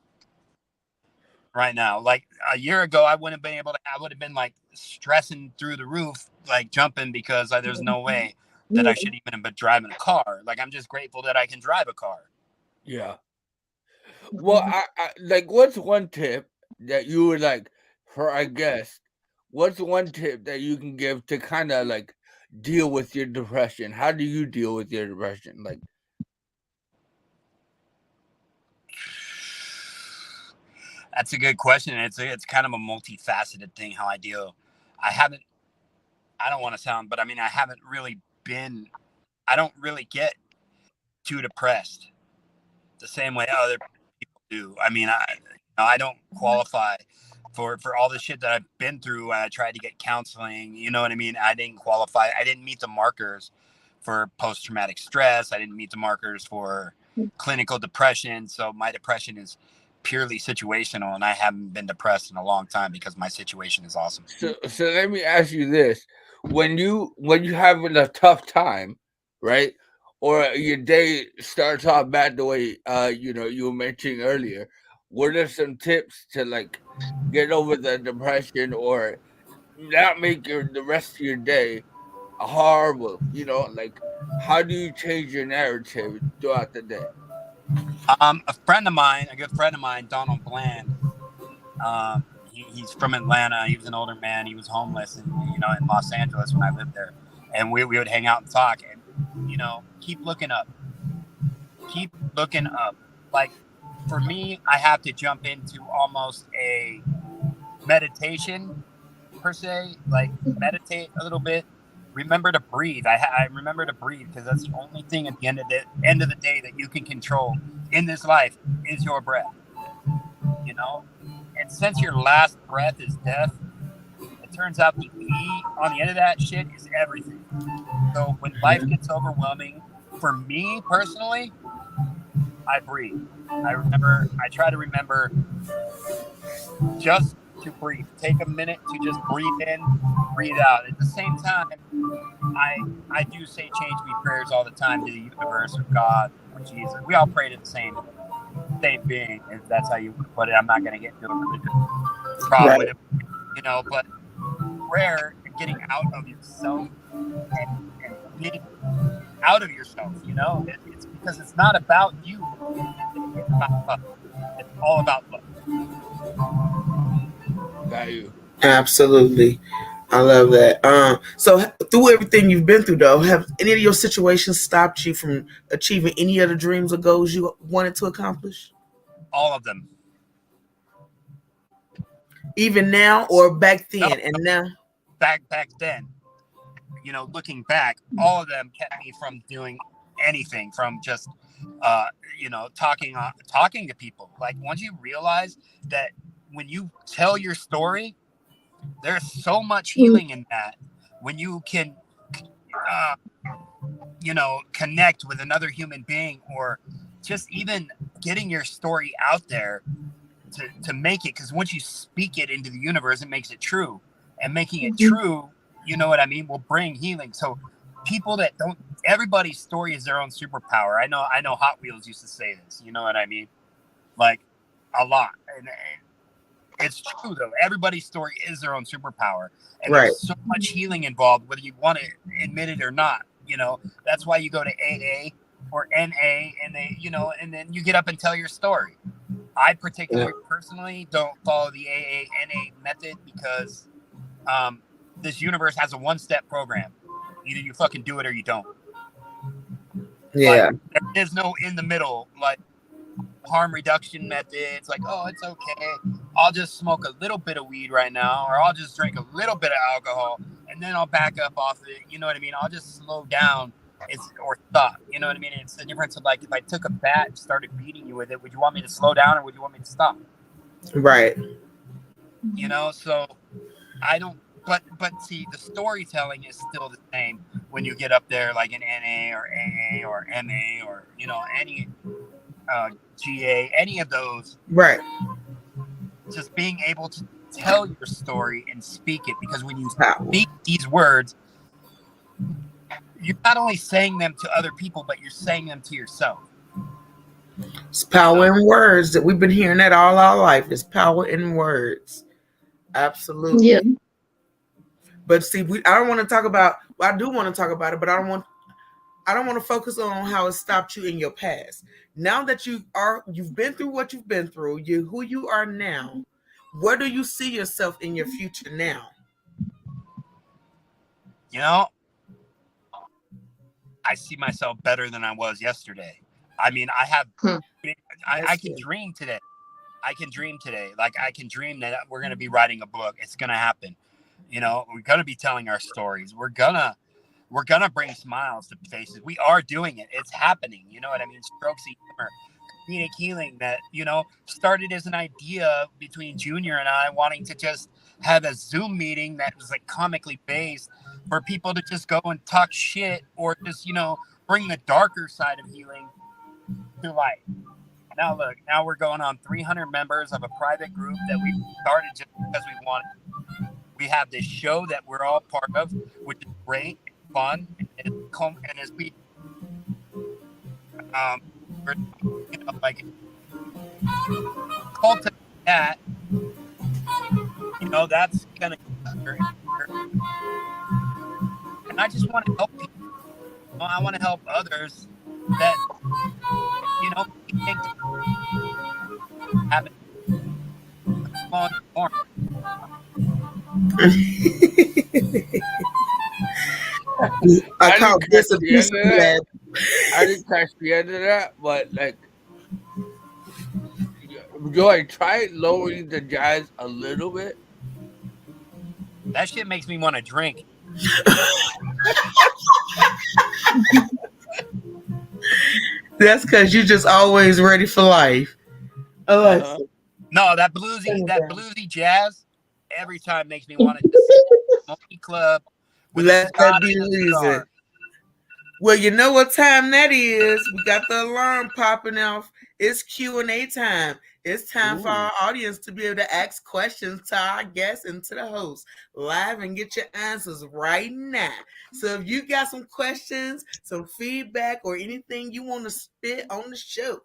right now. Like a year ago, I would have been like stressing through the roof, like jumping because there's no way that I should even have been driving a car. Like, I'm just grateful that I can drive a car. Yeah. Well, I like. What's one tip that you would like for our guest? What's one tip that you can give to kind of like deal with your depression? How do you deal with your depression? Like, That's a good question. It's kind of a multifaceted thing how I deal. I haven't. I don't want to sound, but I mean, I haven't really been. I don't really get too depressed the same way other people do. I mean, I don't qualify for all the shit that I've been through. I tried to get counseling. You know what I mean? I didn't qualify. I didn't meet the markers for post traumatic stress. I didn't meet the markers for clinical depression. So my depression is purely situational, and I haven't been depressed in a long time because my situation is awesome. so let me ask you this: when you having a tough time, right, or your day starts off bad the way you were mentioning earlier, what are some tips to like get over the depression or not make the rest of your day horrible? Like how do you change your narrative throughout the day? A friend of mine, a good friend of mine, Donald Bland. He's from Atlanta. He was an older man. He was homeless, in Los Angeles when I lived there, and we would hang out and talk. And keep looking up. Keep looking up. Like for me, I have to jump into almost a meditation per se. Like meditate a little bit. Remember to breathe. I remember to breathe because that's the only thing at the end of the day that you can control in this life is your breath. And since your last breath is death, it turns out the E on the end of that shit is everything. So when life gets overwhelming, for me personally, I breathe. I try to remember just to breathe. Take a minute to just breathe in, breathe out. At the same time, I do say change me prayers all the time to the universe or God or Jesus. We all pray to the same being, if that's how you put it. I'm not going to get into a religious problem with it, but prayer and getting out of yourself and being out of yourself, it's because it's not about you. It's about love. It's all about love. Got you. Absolutely. I love that. So through everything you've been through, though, have any of your situations stopped you from achieving any of the dreams or goals you wanted to accomplish? All of them. Even now or back then and now? Back then, looking back, all of them kept me from doing anything, from just, talking to people. Like once you realize that when you tell your story, there's so much healing in that. When you can, connect with another human being, or just even getting your story out there to make it, because once you speak it into the universe, it makes it true, and making it true, you know what I mean, will bring healing. So people that don't, everybody's story is their own superpower. I know Hot Wheels used to say this, you know what I mean, like a lot, and it's true though. Everybody's story is their own superpower, and there's so much healing involved, whether you want to admit it or not. That's why you go to AA or NA, and they, and then you get up and tell your story. I particularly personally don't follow the AA NA method because this universe has a one-step program. Either you fucking do it or you don't. Yeah. Like, there is no in the middle, like harm reduction methods. Like, oh, it's okay. I'll just smoke a little bit of weed right now, or I'll just drink a little bit of alcohol, and then I'll back up off of it. You know what I mean? I'll just slow down. Or stop. You know what I mean? It's the difference of, like, if I took a bat and started beating you with it, would you want me to slow down or would you want me to stop? Right. So I don't. But see, the storytelling is still the same when you get up there, like in NA or AA or MA or any GA, any of those. Right. Just being able to tell your story and speak it, because when you speak these words, you're not only saying them to other people, but you're saying them to yourself. It's power in words. That we've been hearing that all our life. It's power in words. Absolutely. Yeah. But see, I don't want to talk about. Well, I do want to talk about it, but I don't want to focus on how it stopped you in your past. Now that you've been through what you've been through, who you are now. Where do you see yourself in your future now? I see myself better than I was yesterday. I mean, I have, I can dream today. Like, I can dream that we're going to be writing a book. It's going to happen. We're going to be telling our stories. We're going to bring smiles to faces. We are doing it. It's happening. You know what I mean? Strokes of humor, comedic healing that, started as an idea between Junior and I, wanting to just have a Zoom meeting that was like comically based for people to just go and talk shit, or just, bring the darker side of healing to light. Now look, now we're going on 300 members of a private group that we started just because we wanted. We have this show that we're all part of, which is great, fun, and as we like cultivate that, that's gonna. And I just want to help people. I want to help others that, you know, things happen. On form. I I call didn't catch this a the piece end of of that. lead. I didn't catch the end of that, but like, yo, I tried lowering the jazz a little bit. That shit makes me want to drink. That's because you're just always ready for life. Uh-huh. Alexa, No, that turn it down. bluesy jazz every time makes me want to just sit in a smoky club with a Let that shot be and the a reason. cigar. Well, you know what time that is. We got the alarm popping off. It's Q&A time. It's time for Ooh. our audience to be able to ask questions to our guests and to the host live and get your answers right now. So if you got some questions, some feedback, or anything you want to spit on the show,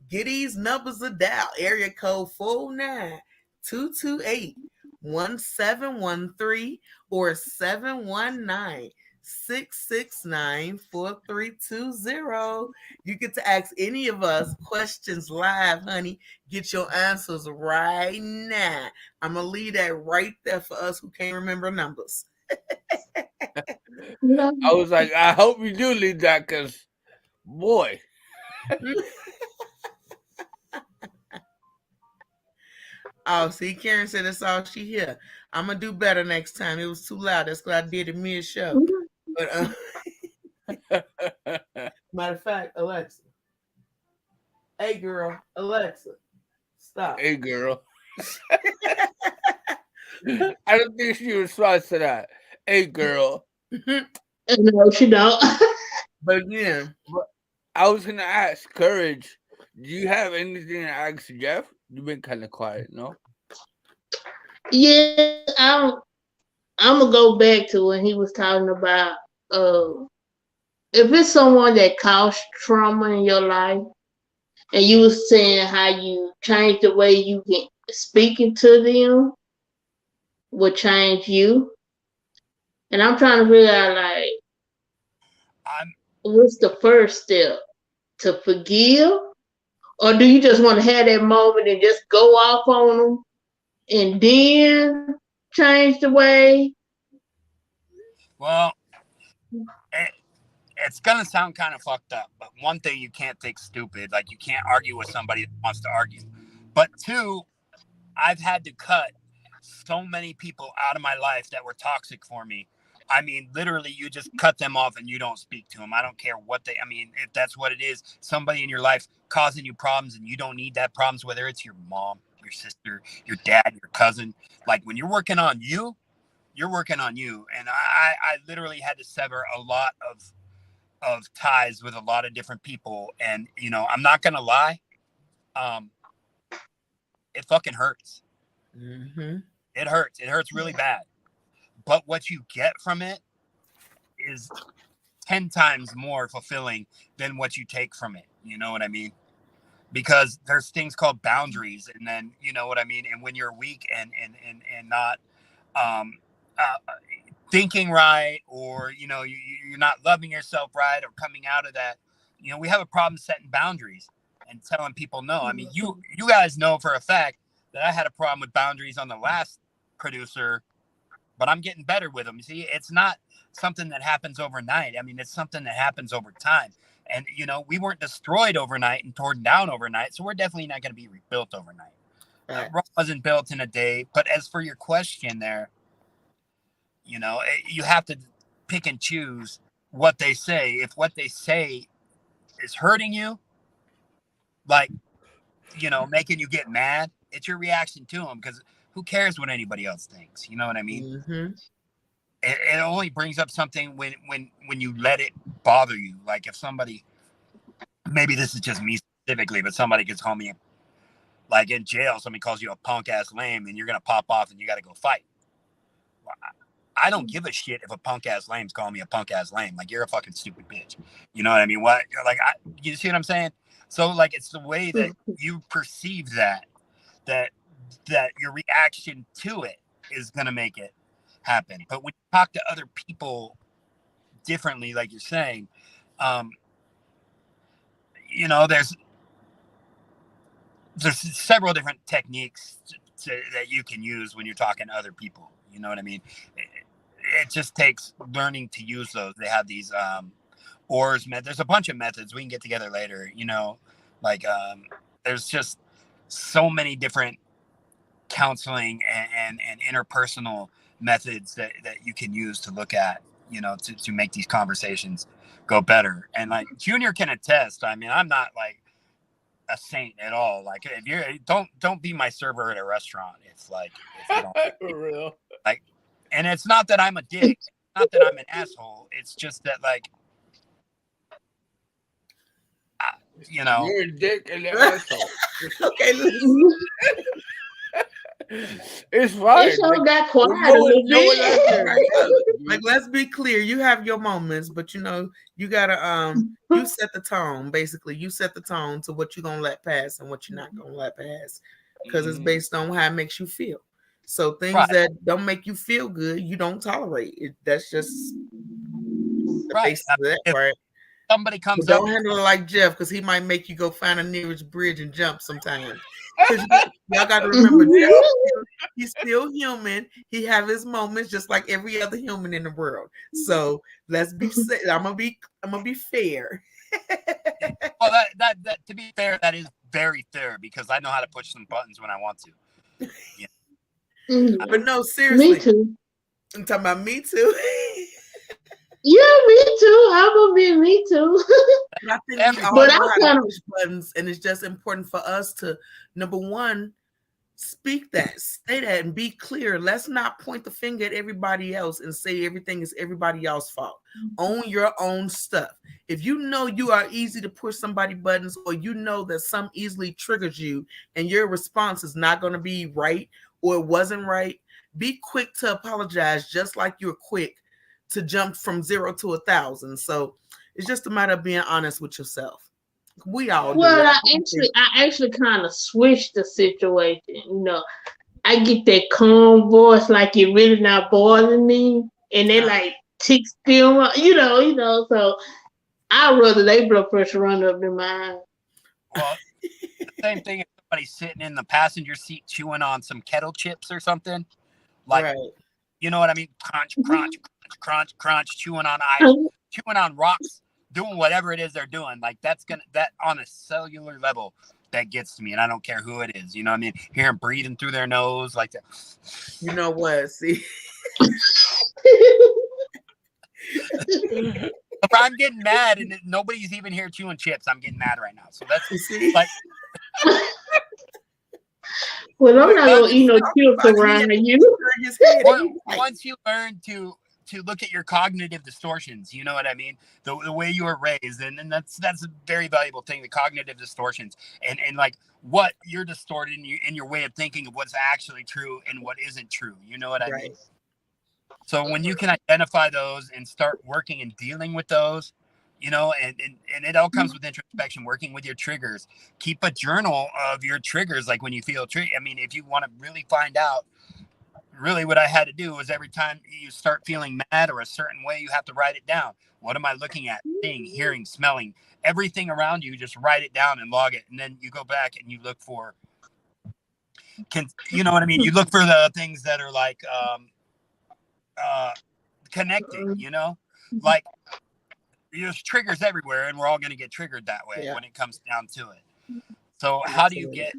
get these numbers a dial. Area code 49228-1713 or 719-669-4320. You get to ask any of us questions live, honey. Get your answers right now. I'm going to leave that right there for us who can't remember numbers. I was like, I hope you do leave that, because boy, Oh, see, Karen said that's all she hear. I'm going to do better next time. It was too loud. That's what I did it mid-show. But matter of fact, Alexa. Hey, girl. Alexa. Stop. hey girl. I don't think she responds to that. Hey girl. No, she don't. But again, But I was gonna ask, Courage, do you have anything to ask Jeff? You've been kind of quiet, no? Yeah, I'm gonna go back to when he was talking about if it's someone that caused trauma in your life, and you was saying how you changed the way you get speaking to them would change you, and I'm trying to figure out like I'm what's the first step to forgive, or do you just want to have that moment and just go off on them and then change the way? well. It, it's gonna sound kind of fucked up, but one thing you can't think stupid. Like you can't argue with somebody that wants to argue. But two, I've had to cut so many people out of my life that were toxic for me. I mean, literally, you just cut them off and you don't speak to them. I don't care what they. I mean, if that's what it is, somebody in your life causing you problems and you don't need that problems. Whether it's your mom, your sister, your dad, your cousin. Like when you're working on you, you're working on you. And I literally had to sever a lot of ties with a lot of different people. And, you know, I'm not going to lie. Um, it fucking hurts. mm-hmm. It hurts. It hurts really bad. But what you get from it is 10 times more fulfilling than what you take from it. You know what I mean? Because there's things called boundaries. And then, you know what I mean? And when you're weak and not, um, thinking right, or you know you're not loving yourself right, or coming out of that, you know, we have a problem setting boundaries and telling people no. I mean, you guys know for a fact that I had a problem with boundaries on the last producer, but I'm getting better with them. See, it's not something that happens overnight. I mean, it's something that happens over time. And you know, we weren't destroyed overnight and torn down overnight, so we're definitely not going to be rebuilt overnight. Rome wasn't built in a day. But as for your question there, you know, you have to pick and choose what they say. If what they say is hurting you, like, you know, making you get mad, it's your reaction to them, because who cares what anybody else thinks? You know what I mean? Mm-hmm. It only brings up something when you let it bother you. Like if somebody, maybe this is just me specifically, but somebody could call me, like in jail, somebody calls you a punk ass lame, and you're gonna pop off and you got to go fight. I don't give a shit if a punk ass lame's calling me a punk ass lame. Like, you're a fucking stupid bitch. You know what I mean? What? Like, you see what I'm saying? So, like, it's the way that you perceive that your reaction to it is gonna make it happen. But when you talk to other people differently, like you're saying, um, you know, there's several different techniques that you can use when you're talking to other people. You know what I mean? It just takes learning to use those. They have these ORS method. There's a bunch of methods. We can get together later. You know, like there's just so many different counseling and interpersonal methods that you can use to look at, you know, to make these conversations go better. And like Junior can attest. I mean, I'm not like a saint at all. Like, if you're don't be my server at a restaurant. It's like, if you don't, For real. like, and it's not that I'm a dick. It's not that I'm an asshole. It's just that, like, you know, You're a dick and an asshole. Okay, It's fine. It sure got quiet a no little one out bit. there. like, let's be clear. You have your moments, but you know, you gotta you set the tone. Basically, you set the tone to what you're gonna let pass and what you're not gonna let pass, because it's based on how it makes you feel. So things Right. that don't make you feel good, you don't tolerate it. That's just the Right. basis of that, If right? somebody comes But up, don't handle it like Jeff, because he might make you go find a nearest bridge and jump sometimes. Because y'all got to remember, Jeff, he's still human. He have his moments just like every other human in the world. So let's be. I'm gonna be fair. well, that to be fair, that is very fair, because I know how to push some buttons when I want to. Yeah. But no, seriously, Me too. I'm talking about me too. Yeah, me too. I'm gonna be me too. I think we all But know I'm how to kind of push buttons, and it's just important for us to, number one, speak that, say that, and be clear. Let's not point the finger at everybody else and say everything is everybody else's fault. Own your own stuff. If you know you are easy to push somebody buttons, or you know that some easily triggers you and your response is not going to be right or it wasn't right, be quick to apologize, just like you're quick to jump from 0 to 1,000. So it's just a matter of being honest with yourself. We all do well, it. I actually kind of switched the situation. You know, I get that calm voice, like it really not bothering me, and they like tick still, you know. So I'd rather their blood pressure run up than mine. Well, the same thing if somebody's sitting in the passenger seat chewing on some kettle chips or something. Like, Right. you know what I mean? Crunch, crunch, crunch, crunch, crunch, chewing on ice, chewing on rocks, doing whatever it is they're doing. Like, that on a cellular level, that gets to me, and I don't care who it is. You know what I mean? Hear them breathing through their nose like that. You know what? See, if I'm getting mad and nobody's even here chewing chips, I'm getting mad right now. So that's see, like, Well, I'm not gonna eat no chips around you. his head. once you learn to look at your cognitive distortions, you know what I mean? The way you were raised, and that's a very valuable thing, the cognitive distortions, and like what you're distorted in your way of thinking of what's actually true and what isn't true. You know what I mean? So when you can identify those and start working and dealing with those, you know, and it all comes with introspection, working with your triggers. Keep a journal of your triggers, like when you feel triggered. I mean, if you want to really find out, really what I had to do was every time you start feeling mad or a certain way, you have to write it down. What am I looking at, seeing, hearing, smelling, everything around you? Just write it down and log it. And then you go back and you look for, you know what I mean? You look for the things that are like connecting, you know, like there's triggers everywhere, and we're all going to get triggered that way when it comes down to it. So how do you get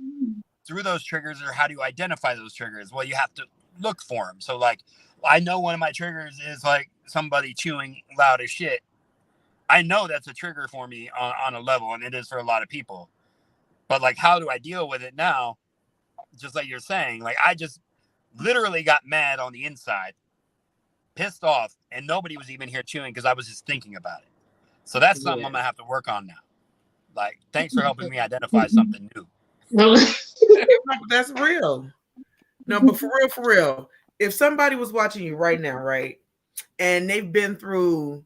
through those triggers, or how do you identify those triggers? Well, you have to look for them. So like, I know one of my triggers is like somebody chewing loud as shit. I know that's a trigger for me on a level, and it is for a lot of people. But like, how do I deal with it now? Just like you're saying, like I just literally got mad on the inside, pissed off, and nobody was even here chewing because I was just thinking about it. So that's something I'm gonna have to work on now. Like, thanks for helping me identify something new. That's real. No, but for real, if somebody was watching you right now, right, and they've been through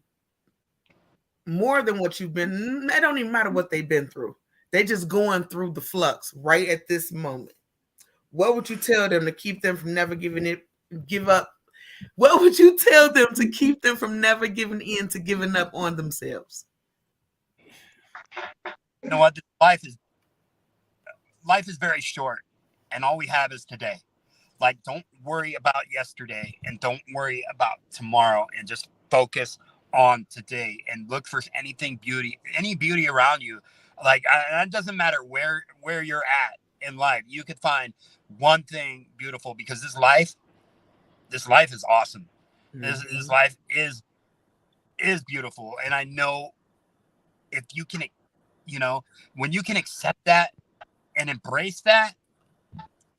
more than what you've been, it don't even matter what they've been through. They just going through the flux right at this moment. What would you tell them to keep them from never give up? What would you tell them to keep them from never giving in to giving up on themselves? You know what? life is very short, and all we have is today. Like, don't worry about yesterday, and don't worry about tomorrow, and just focus on today and look for any beauty around you. Like, it doesn't matter where you're at in life. You could find one thing beautiful, because this life is awesome. This life is beautiful, and I know if you can, when you can accept that and embrace that,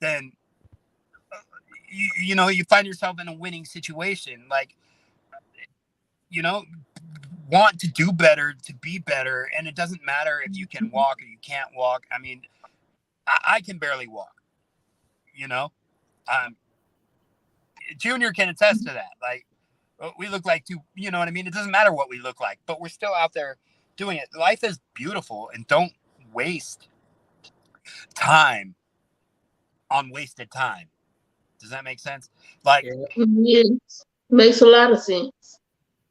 then you find yourself in a winning situation. Like, you know, want to do better, to be better, and it doesn't matter if you can walk or you can't walk. I mean, I can barely walk. Um, Junior can attest to that. Like, we look like two. You know what I mean? It doesn't matter what we look like, but we're still out there doing it. Life is beautiful, and don't waste time on wasted time. Does that make sense? Like, yes, makes a lot of sense.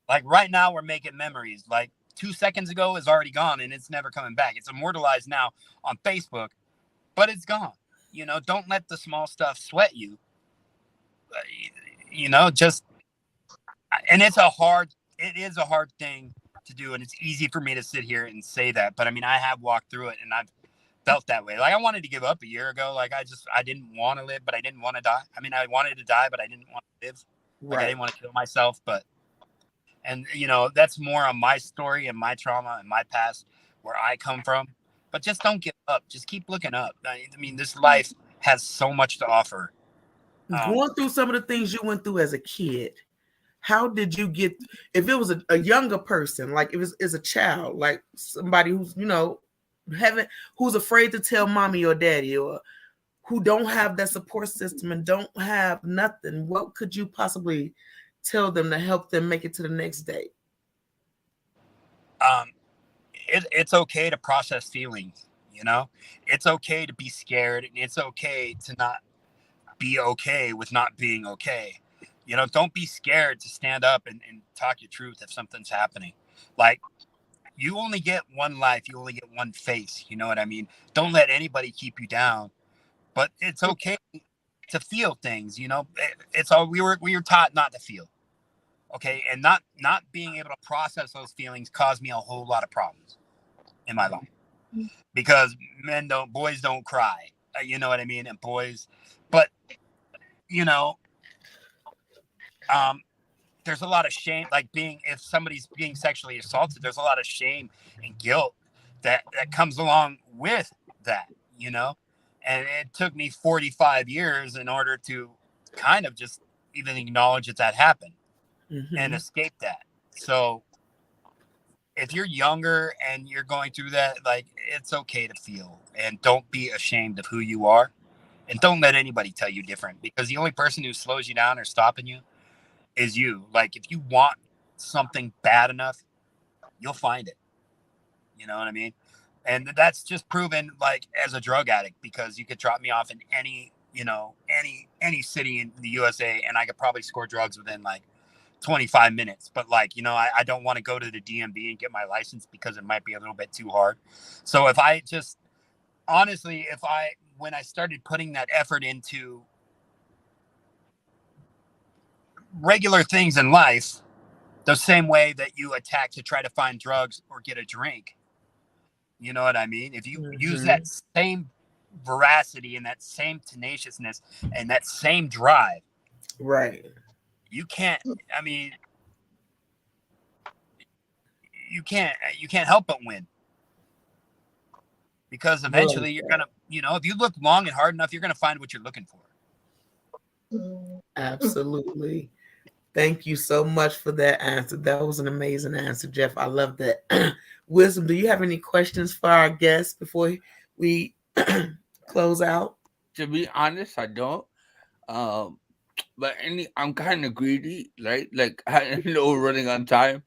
Like, right now, we're making memories. Like, 2 seconds ago is already gone, and it's never coming back. It's immortalized now on Facebook, but it's gone. Don't let the small stuff sweat you. Just, and it is a hard thing to do, and it's easy for me to sit here and say that, but I mean, I have walked through it, and I've felt that way. Like, I wanted to give up a year ago. Like, I didn't want to live, but I didn't want to die. I mean, I wanted to die, but I didn't want to live. Like, I didn't want to kill myself, and that's more on my story and my trauma and my past, where I come from. But just don't give up. Just keep looking up. I mean, this life has so much to offer. Going through some of the things you went through as a kid, how did you get, if it was a younger person, like if it's a child, like somebody who's, who's afraid to tell mommy or daddy, or who don't have that support system and don't have nothing, what could you possibly tell them to help them make it to the next day? It's okay to process feelings. It's okay to be scared, and it's okay to not be okay with not being okay. Don't be scared to stand up and talk your truth if something's happening. Like, you only get one life, you only get one face. You know what I mean? Don't let anybody keep you down. But it's okay to feel things. It's all we were taught not to feel. Okay, and not being able to process those feelings caused me a whole lot of problems in my life, because boys don't cry. You know what I mean? And boys, but there's a lot of shame. Like, if somebody's being sexually assaulted, there's a lot of shame and guilt that comes along with that. And it took me 45 years in order to kind of just even acknowledge that happened. And escape that. So if you're younger and you're going through that, like, it's okay to feel, and don't be ashamed of who you are, and don't let anybody tell you different, because the only person who slows you down or stopping you is you. Like, if you want something bad enough, you'll find it. You know what I mean? And that's just proven, like, as a drug addict, because you could drop me off in any city in the USA, and I could probably score drugs within like 25 minutes. But like, I don't want to go to the DMV and get my license, because it might be a little bit too hard. So if I just, honestly, when I started putting that effort into regular things in life, the same way that you attack to try to find drugs or get a drink, you know what I mean? If you use that same veracity and that same tenaciousness and that same drive, right, you can't help but win, because eventually you're gonna, if you look long and hard enough, you're gonna find what you're looking for. Absolutely. Thank you so much for that answer. That was an amazing answer, Jeff. I love that. Wisdom, do you have any questions for our guests before we close out? To be honest, I don't. But I'm kind of greedy, right? Like, I know we're running on time,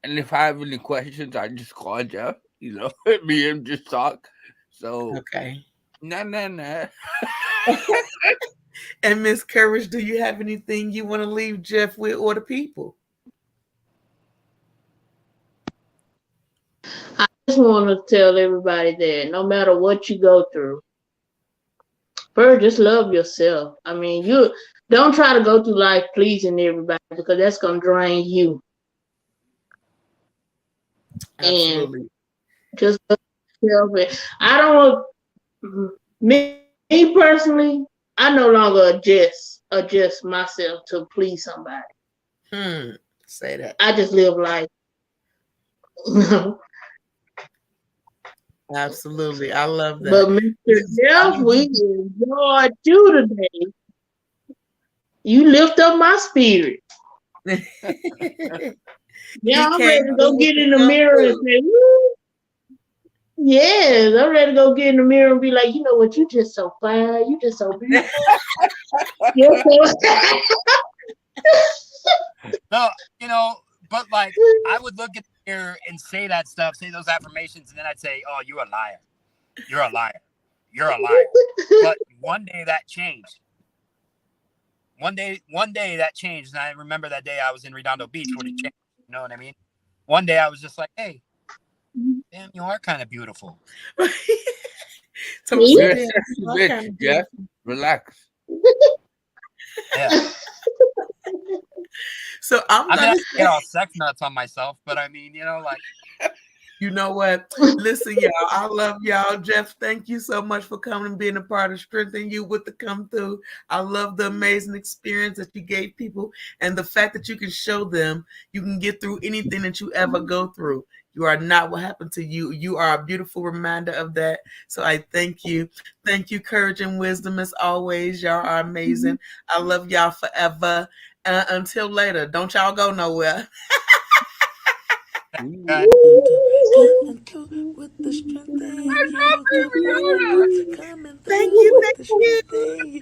and if I have any questions, I just call Jeff. Me and just talk. So okay, nah. And Miss Courage, do you have anything you want to leave Jeff with or the people? I just want to tell everybody that no matter what you go through, First, just love yourself. I mean, you don't try to go through life pleasing everybody because that's gonna drain you. And Absolutely. just love yourself. I don't want me personally. I no longer adjust myself to please somebody. Say that. I just live life. Absolutely. I love that. But Mr. Jeff, we enjoyed you today. You lift up my spirit. Yeah, He I'm came ready to go through with get the in the come mirror and through. say, woo. Yes, I'm ready to go get in the mirror and be like, you know what, you just so fine, you just so beautiful. Yes, No, but like I would look at the mirror and say that stuff, say those affirmations, and then I'd say, "Oh, you're a liar. You're a liar. You're a liar." But one day that changed. One day that changed, and I remember that day I was in Redondo Beach when it changed. You know what I mean? One day I was just like, "Hey, damn, you are kind of beautiful." So See? You're a damn, sexy I bitch, kind of Jeff. beautiful. Relax. Yeah. So I'm I mean, I gonna get say, all sex nuts on myself, but I mean, like. you know what? Listen, y'all, I love y'all. Jeff, thank you so much for coming and being a part of Strengthening You with the Come Through. I love the amazing experience that you gave people and the fact that you can show them you can get through anything that you ever go through. You are not what happened to you. You are a beautiful reminder of that. So I thank you. Thank you, courage and wisdom as always. Y'all are amazing. I love y'all forever. Until later, don't y'all go nowhere. God. Coming through with the strength in you. Coming through, coming Thank through you. with Thank the you. strength in you.